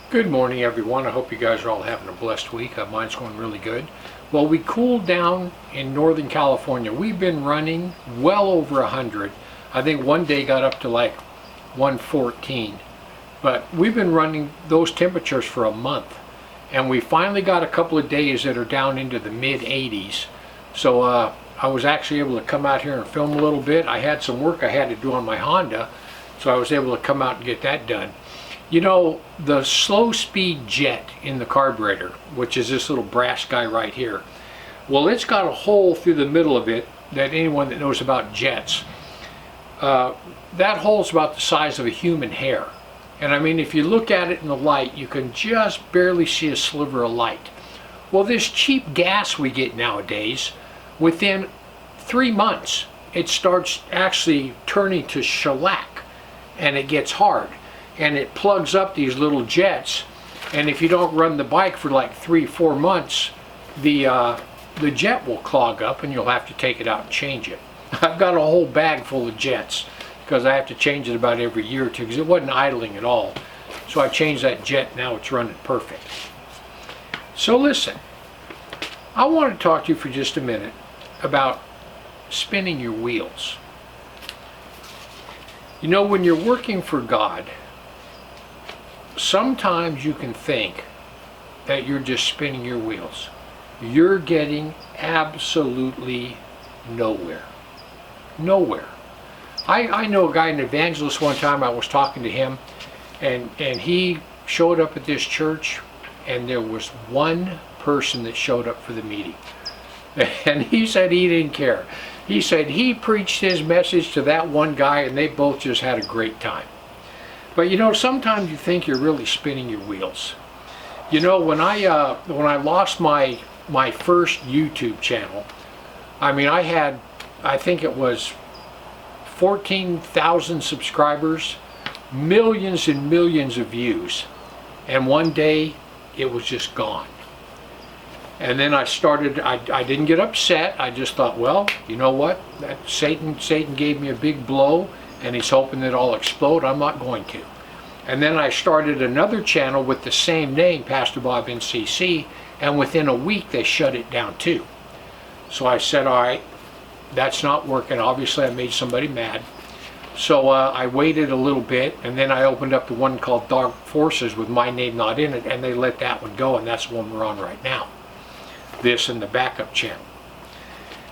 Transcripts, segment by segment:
Good morning, everyone. I hope you guys are all having a blessed week. Mine's going really good. Well, we cooled down in Northern California. We've been running well over 100. I think one day got up to like 114. But we've been running those temperatures for a month. And we finally got a couple of days that are down into the mid 80s. So I was actually able to come out here and film a little bit. I had some work I had to do on my Honda, so I was able to come out and get that done. You know, the slow speed jet in the carburetor, which is this little brass guy right here, well, it's got a hole through the middle of it that anyone that knows about jets, that hole's about the size of a human hair. And I mean, if you look at it in the light, you can just barely see a sliver of light. Well, this cheap gas we get nowadays, within 3 months, it starts actually turning to shellac and it gets hard. And it plugs up these little jets, and if you don't run the bike for like 3-4 months, the jet will clog up and you'll have to take it out and change it. I've got a whole bag full of jets because I have to change it about every year or two because it wasn't idling at all. So I changed that jet, now it's running perfect. So listen, I want to talk to you for just a minute about spinning your wheels. You know, when you're working for God, sometimes you can think that you're just spinning your wheels. You're getting absolutely nowhere. Nowhere. I know a guy, an evangelist, one time I was talking to him, and he showed up at this church, and there was one person that showed up for the meeting. And he said he didn't care. He said he preached his message to that one guy, and they both just had a great time. But you know, sometimes you think you're really spinning your wheels. You know, when I lost my first YouTube channel, I mean, I think it was 14,000 subscribers, millions and millions of views, and one day it was just gone. And then I didn't get upset. I just thought, well, you know what? Satan gave me a big blow, and he's hoping that I'll explode. I'm not going to. And then I started another channel with the same name, Pastor Bob NCC, and within a week they shut it down too. So I said, all right, that's not working. Obviously I made somebody mad. So I waited a little bit, and then I opened up the one called Dark Forces with my name not in it, and they let that one go, and that's the one we're on right now. This and the backup channel.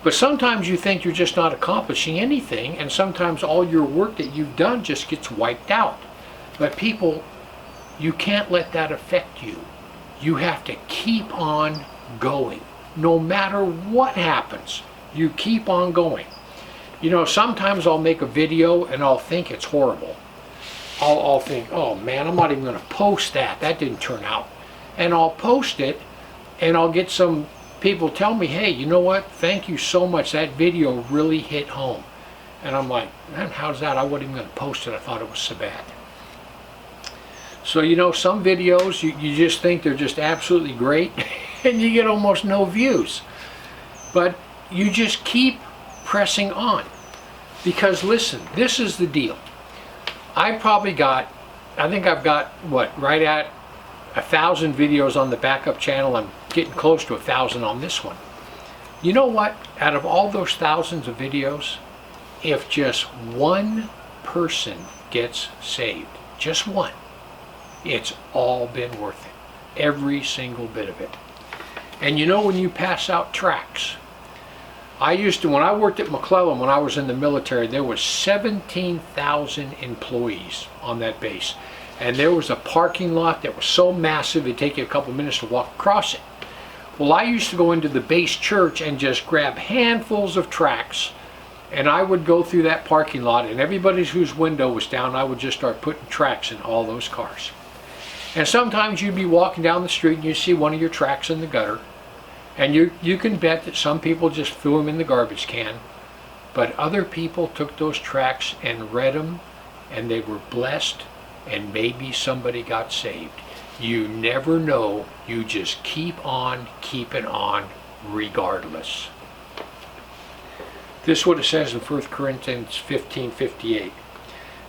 But sometimes you think you're just not accomplishing anything, and sometimes all your work that you've done just gets wiped out. But people, you can't let that affect you. You have to keep on going. No matter what happens, you keep on going. You know, sometimes I'll make a video and I'll think it's horrible. I'll think, oh man, I'm not even going to post that. That didn't turn out. And I'll post it, and I'll get some people tell me, hey, you know what? Thank you so much. That video really hit home. And I'm like, man, how's that? I wasn't even going to post it. I thought it was so bad. So, you know, some videos you just think they're just absolutely great and you get almost no views. But you just keep pressing on. Because listen, this is the deal. I think I've got, what, right at 1,000 videos on the backup channel. I'm getting close to 1,000 on this one. You know what? Out of all those thousands of videos, if just one person gets saved, just one, it's all been worth it. Every single bit of it. And you know, when you pass out tracts, when I worked at McClellan, when I was in the military, there was 17,000 employees on that base. And there was a parking lot that was so massive it'd take you a couple minutes to walk across it. Well, I used to go into the base church and just grab handfuls of tracts, and I would go through that parking lot, and everybody whose window was down, I would just start putting tracts in all those cars. And sometimes you'd be walking down the street and you see one of your tracts in the gutter, and you can bet that some people just threw them in the garbage can, but other people took those tracts and read them, and they were blessed, and maybe somebody got saved. You never know. You just keep on keeping on regardless. This is what it says in 1 Corinthians 15:58.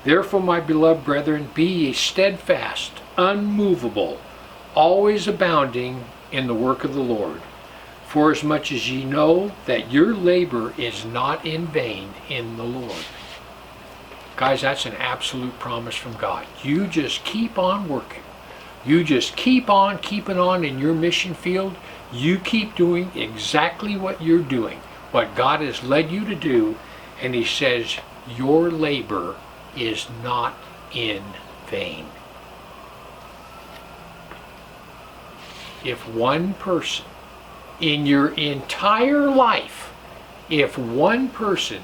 Therefore, my beloved brethren, be ye steadfast, unmovable, always abounding in the work of the Lord, forasmuch as ye know that your labor is not in vain in the Lord. Guys, that's an absolute promise from God. You just keep on working. You just keep on keeping on in your mission field. You keep doing exactly what you're doing, what God has led you to do, and he says your labor is not in vain. If one person in your entire life, if one person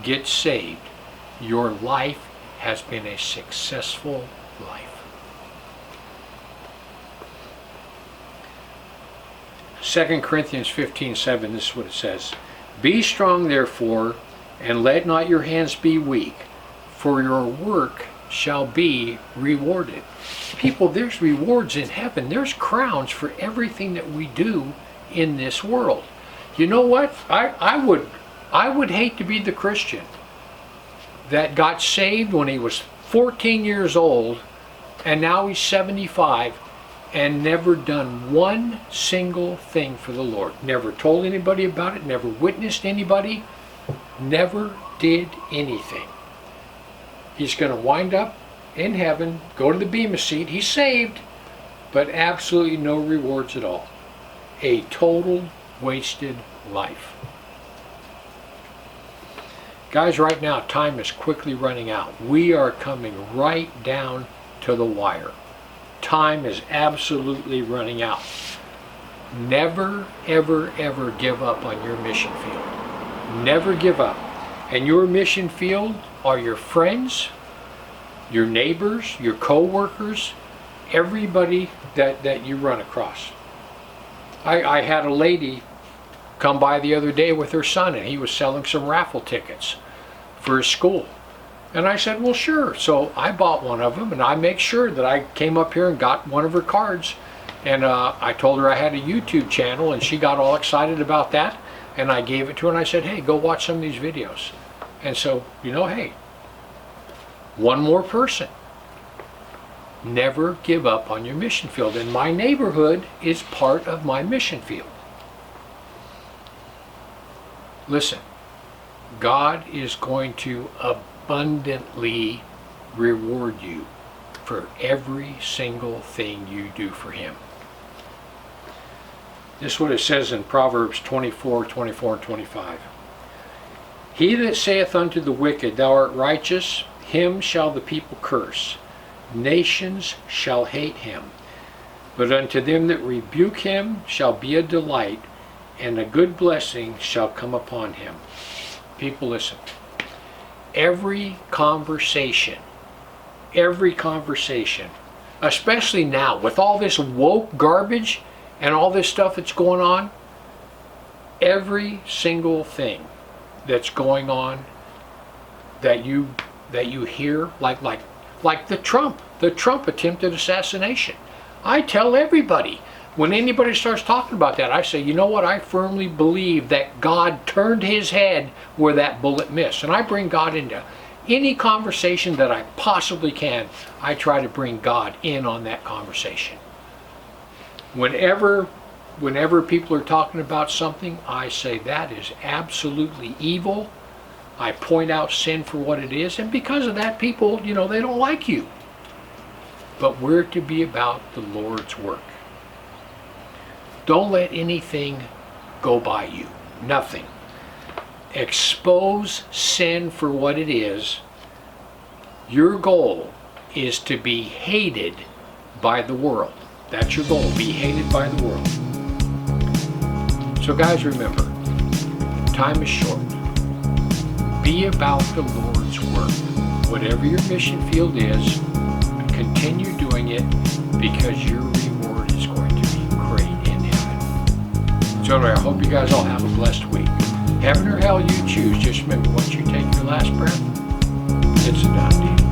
gets saved, your life has been a successful life. 2 Corinthians 15:7, this is what it says. Be strong therefore, and let not your hands be weak, for your work shall be rewarded. People, there's rewards in heaven. There's crowns for everything that we do in this world. You know what? I would hate to be the Christian that got saved when he was 14 years old, and now he's 75, and never done one single thing for the Lord. Never told anybody about it, never witnessed anybody, never did anything. He's going to wind up in heaven, go to the Bema seat. He's saved, but absolutely no rewards at all. A total wasted life. Guys, right now, time is quickly running out. We are coming right down to the wire. Time is absolutely running out. Never, ever, ever give up on your mission field. Never give up. And your mission field are your friends, your neighbors, your co-workers, everybody that you run across. I had a lady come by the other day with her son, and he was selling some raffle tickets for his school. And I said, well, sure. So I bought one of them, and I make sure that I came up here and got one of her cards. And I told her I had a YouTube channel, and she got all excited about that. And I gave it to her, and I said, hey, go watch some of these videos. And so, you know, hey, one more person. Never give up on your mission field. And my neighborhood is part of my mission field. Listen, God is going to abundantly reward you for every single thing you do for him. This is what it says in Proverbs 24:24 and 25. He that saith unto the wicked, thou art righteous, him shall the people curse. Nations shall hate him. But unto them that rebuke him shall be a delight, and a good blessing shall come upon him. People, listen. Every conversation, especially now with all this woke garbage and all this stuff that's going on, every single thing that's going on that you hear, like the Trump attempted assassination. I tell everybody, when anybody starts talking about that, I say, you know what, I firmly believe that God turned his head where that bullet missed. And I bring God into any conversation that I possibly can. I try to bring God in on that conversation. Whenever people are talking about something, I say that is absolutely evil. I point out sin for what it is, and because of that, people, they don't like you. But we're to be about the Lord's work. Don't let anything go by you. Nothing. Expose sin for what it is. Your goal is to be hated by the world. That's your goal. Be hated by the world. So guys, remember, time is short. Be about the Lord's work. Whatever your mission field is, continue doing it, because your reward is going to be great in heaven. So anyway, I hope you guys all have a blessed week. Heaven or hell, you choose. Just remember, once you take your last breath, it's a done deal.